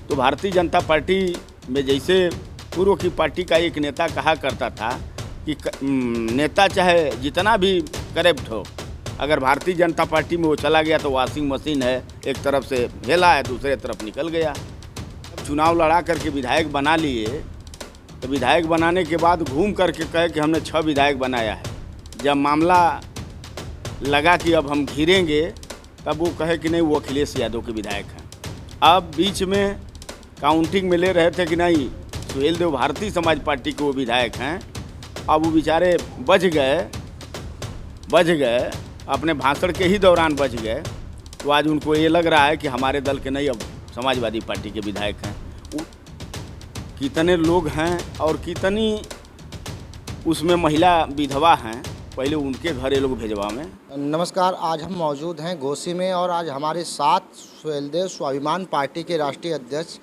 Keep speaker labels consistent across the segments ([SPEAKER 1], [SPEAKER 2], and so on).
[SPEAKER 1] तो भारतीय जनता पार्टी में जैसे पूर्व की पार्टी का एक नेता कहा करता था कि नेता चाहे जितना भी करप्ट हो, अगर भारतीय जनता पार्टी में वो चला गया तो वॉशिंग मशीन है, एक तरफ से हेला है दूसरे तरफ निकल गया। चुनाव लड़ा करके विधायक बना लिए, तो विधायक बनाने के बाद घूम करके कहे कि हमने 6 विधायक बनाया है। जब मामला लगा कि अब हम घिरेंगे, तब वो कहे कि नहीं वो अखिलेश यादव के विधायक हैं। अब बीच में काउंटिंग में ले रहे थे कि नहीं सुहेल देव भारतीय समाज पार्टी के वो विधायक हैं। अब वो बेचारे बच गए अपने भाषण के ही दौरान बच गए। तो आज उनको ये लग रहा है कि हमारे दल के नहीं अब समाजवादी पार्टी के विधायक हैं। कितने लोग हैं और कितनी उसमें महिला विधवा हैं, पहले उनके घर ये लोग भेजवा में।
[SPEAKER 2] नमस्कार, आज हम मौजूद हैं घोसी में और आज हमारे साथ सुहेलदेव स्वाभिमान पार्टी के राष्ट्रीय अध्यक्ष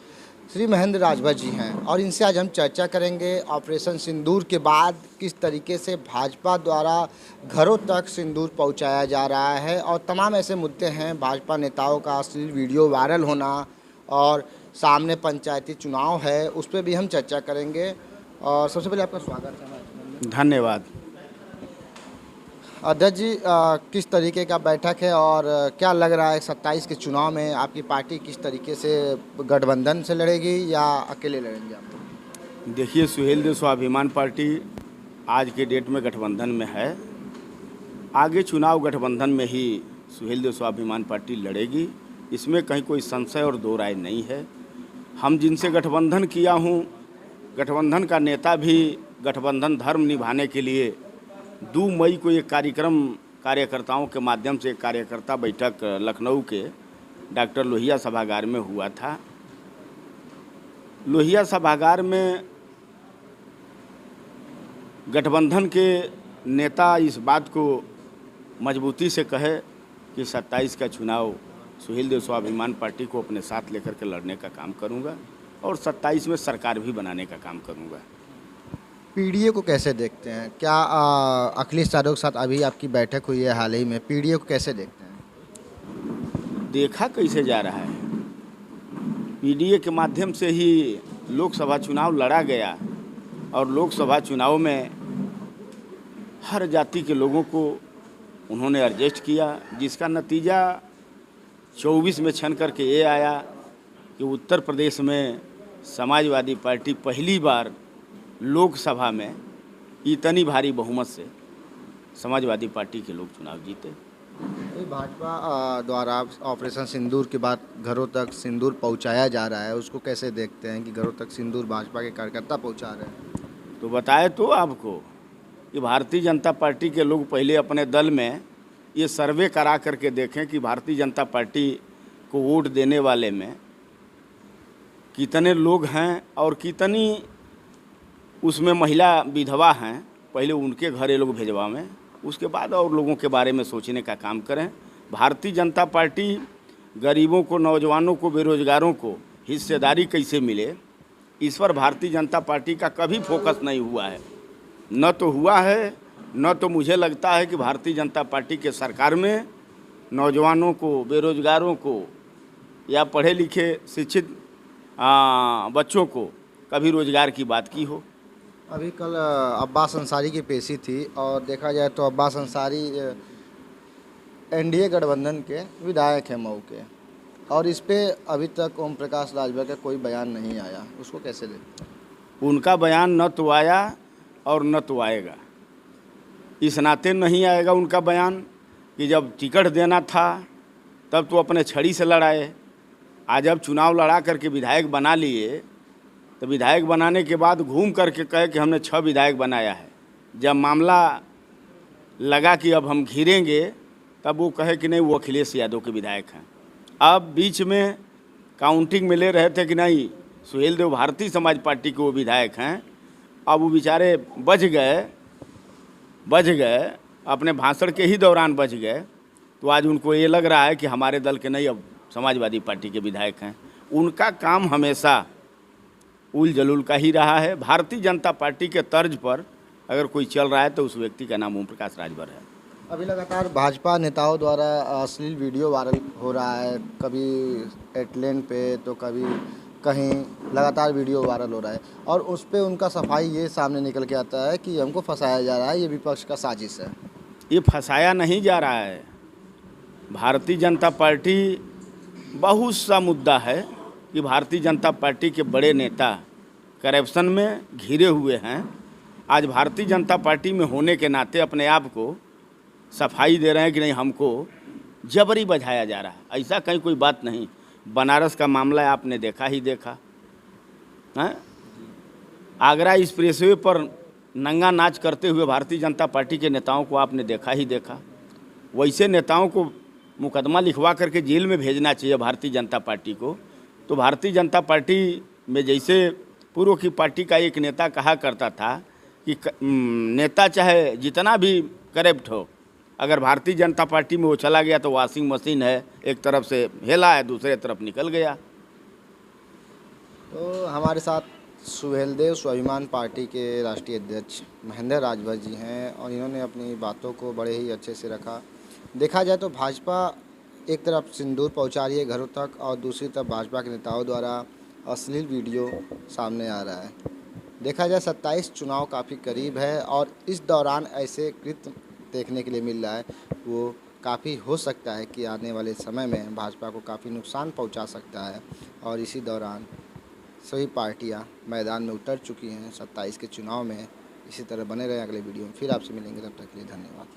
[SPEAKER 2] श्री महेंद्र राजभर जी हैं और इनसे आज हम चर्चा करेंगे ऑपरेशन सिंदूर के बाद किस तरीके से भाजपा द्वारा घरों तक सिंदूर पहुंचाया जा रहा है और तमाम ऐसे मुद्दे हैं, भाजपा नेताओं का अश्लील वीडियो वायरल होना और सामने पंचायती चुनाव है, उस पर भी हम चर्चा करेंगे। और सबसे पहले आपका स्वागत है।
[SPEAKER 1] धन्यवाद।
[SPEAKER 2] अध्यक्ष जी, किस तरीके का बैठक है और क्या लग रहा है 27 के चुनाव में आपकी पार्टी किस तरीके से गठबंधन से लड़ेगी या अकेले लड़ेंगे आप?
[SPEAKER 1] देखिए, सुहेल देव स्वाभिमान पार्टी आज के डेट में गठबंधन में है। आगे चुनाव गठबंधन में ही सुहेल देव स्वाभिमान पार्टी लड़ेगी, इसमें कहीं कोई संशय और दो राय नहीं है। हम जिनसे गठबंधन किया हूँ, गठबंधन का नेता भी गठबंधन धर्म निभाने के लिए 2 मई को एक कार्यकर्ताओं के माध्यम से एक कार्यकर्ता बैठक लखनऊ के डॉक्टर लोहिया सभागार में हुआ था। लोहिया सभागार में गठबंधन के नेता इस बात को मजबूती से कहे कि 27 का चुनाव सुहेल देव स्वाभिमान पार्टी को अपने साथ लेकर के लड़ने का काम करूंगा और 27 में सरकार भी बनाने का काम करूंगा।
[SPEAKER 2] पीडीए को कैसे देखते हैं? क्या अखिलेश यादव के साथ अभी आपकी बैठक हुई है हाल ही में, पीडीए को कैसे देखते हैं?
[SPEAKER 1] देखा कैसे जा रहा है, पीडीए के माध्यम से ही लोकसभा चुनाव लड़ा गया और लोकसभा चुनाव में हर जाति के लोगों को उन्होंने एडजस्ट किया, जिसका नतीजा 24 में छन करके ये आया कि उत्तर प्रदेश में समाजवादी पार्टी पहली बार लोकसभा में इतनी भारी बहुमत से समाजवादी पार्टी के लोग चुनाव जीते।
[SPEAKER 2] भाजपा द्वारा ऑपरेशन सिंदूर के बाद घरों तक सिंदूर पहुंचाया जा रहा है, उसको कैसे देखते हैं कि घरों तक सिंदूर भाजपा के कार्यकर्ता पहुंचा रहे हैं?
[SPEAKER 1] तो बताए तो आपको कि भारतीय जनता पार्टी के लोग पहले अपने दल में ये सर्वे करा करके देखें कि भारतीय जनता पार्टी को वोट देने वाले में कितने लोग हैं और कितनी उसमें महिला विधवा हैं, पहले उनके घर ये लोग भेजवा में, उसके बाद और लोगों के बारे में सोचने का काम करें। भारतीय जनता पार्टी गरीबों को, नौजवानों को, बेरोजगारों को हिस्सेदारी कैसे मिले, इस पर भारतीय जनता पार्टी का कभी फोकस नहीं हुआ है। न तो हुआ है, न तो मुझे लगता है कि भारतीय जनता पार्टी के सरकार में नौजवानों को, बेरोजगारों को या पढ़े लिखे शिक्षित बच्चों को कभी रोजगार की बात की हो।
[SPEAKER 2] अभी कल अब्बास अंसारी की पेशी थी और देखा जाए तो अब्बास अंसारी एनडीए गठबंधन के विधायक हैं मऊ के, और इस पे अभी तक ओम प्रकाश राजभर का कोई बयान नहीं आया, उसको कैसे देखते हैं?
[SPEAKER 1] उनका बयान न तो आया और न तो आएगा। इस नाते नहीं आएगा उनका बयान कि जब टिकट देना था तब तो अपने छड़ी से लड़ाए, आज जब चुनाव लड़ा करके विधायक बना लिए, तो विधायक बनाने के बाद घूम करके कहे कि हमने 6 विधायक बनाया है। जब मामला लगा कि अब हम घिरेंगे, तब वो कहे कि नहीं वो अखिलेश यादव के विधायक हैं। अब बीच में काउंटिंग में ले रहे थे कि नहीं सुहेल देव भारतीय समाज पार्टी के वो विधायक हैं। अब वो बेचारे बच गए अपने भाषण के ही दौरान बच गए। तो आज उनको ये लग रहा है कि हमारे दल के नहीं अब समाजवादी पार्टी के विधायक हैं। उनका काम हमेशा उल जलूल का ही रहा है। भारतीय जनता पार्टी के तर्ज पर अगर कोई चल रहा है तो उस व्यक्ति का नाम ओम प्रकाश राजभर है।
[SPEAKER 2] अभी लगातार भाजपा नेताओं द्वारा अश्लील वीडियो वायरल हो रहा है, कभी एयरप्लेन पे तो कभी कहीं लगातार वीडियो वायरल हो रहा है और उस पे उनका सफाई ये सामने निकल के आता है कि हमको फंसाया जा रहा है, ये विपक्ष का साजिश है।
[SPEAKER 1] ये फंसाया नहीं जा रहा है। भारतीय जनता पार्टी बहुत सा मुद्दा है कि भारतीय जनता पार्टी के बड़े नेता करप्शन में घिरे हुए हैं। आज भारतीय जनता पार्टी में होने के नाते अपने आप को सफाई दे रहे हैं कि नहीं, हमको जबरी बजाया जा रहा है। ऐसा कहीं कोई बात नहीं। बनारस का मामला आपने देखा ही देखा है। आगरा एक्सप्रेसवे पर नंगा नाच करते हुए भारतीय जनता पार्टी के नेताओं को आपने देखा ही देखा। वैसे नेताओं को मुकदमा लिखवा करके जेल में भेजना चाहिए भारतीय जनता पार्टी को। तो भारतीय जनता पार्टी में जैसे पूर्व की पार्टी का एक नेता कहा करता था कि नेता चाहे जितना भी करप्ट हो, अगर भारतीय जनता पार्टी में वो चला गया तो वॉशिंग मशीन है, एक तरफ से हेला है दूसरे तरफ निकल गया।
[SPEAKER 2] तो हमारे साथ सुहेलदेव स्वाभिमान पार्टी के राष्ट्रीय अध्यक्ष महेंद्र राजभर जी हैं और इन्होंने अपनी बातों को बड़े ही अच्छे से रखा। देखा जाए तो भाजपा एक तरफ सिंदूर पहुंचा रही है घरों तक और दूसरी तरफ भाजपा के नेताओं द्वारा अश्लील वीडियो सामने आ रहा है। देखा जाए 27 चुनाव काफ़ी करीब है और इस दौरान ऐसे कृत्य देखने के लिए मिल रहा है, वो काफ़ी हो सकता है कि आने वाले समय में भाजपा को काफ़ी नुकसान पहुंचा सकता है। और इसी दौरान सभी पार्टियां मैदान में उतर चुकी हैं 27 के चुनाव में। इसी तरह बने रहें अगले वीडियो में, फिर आपसे मिलेंगे, तब तक के लिए धन्यवाद।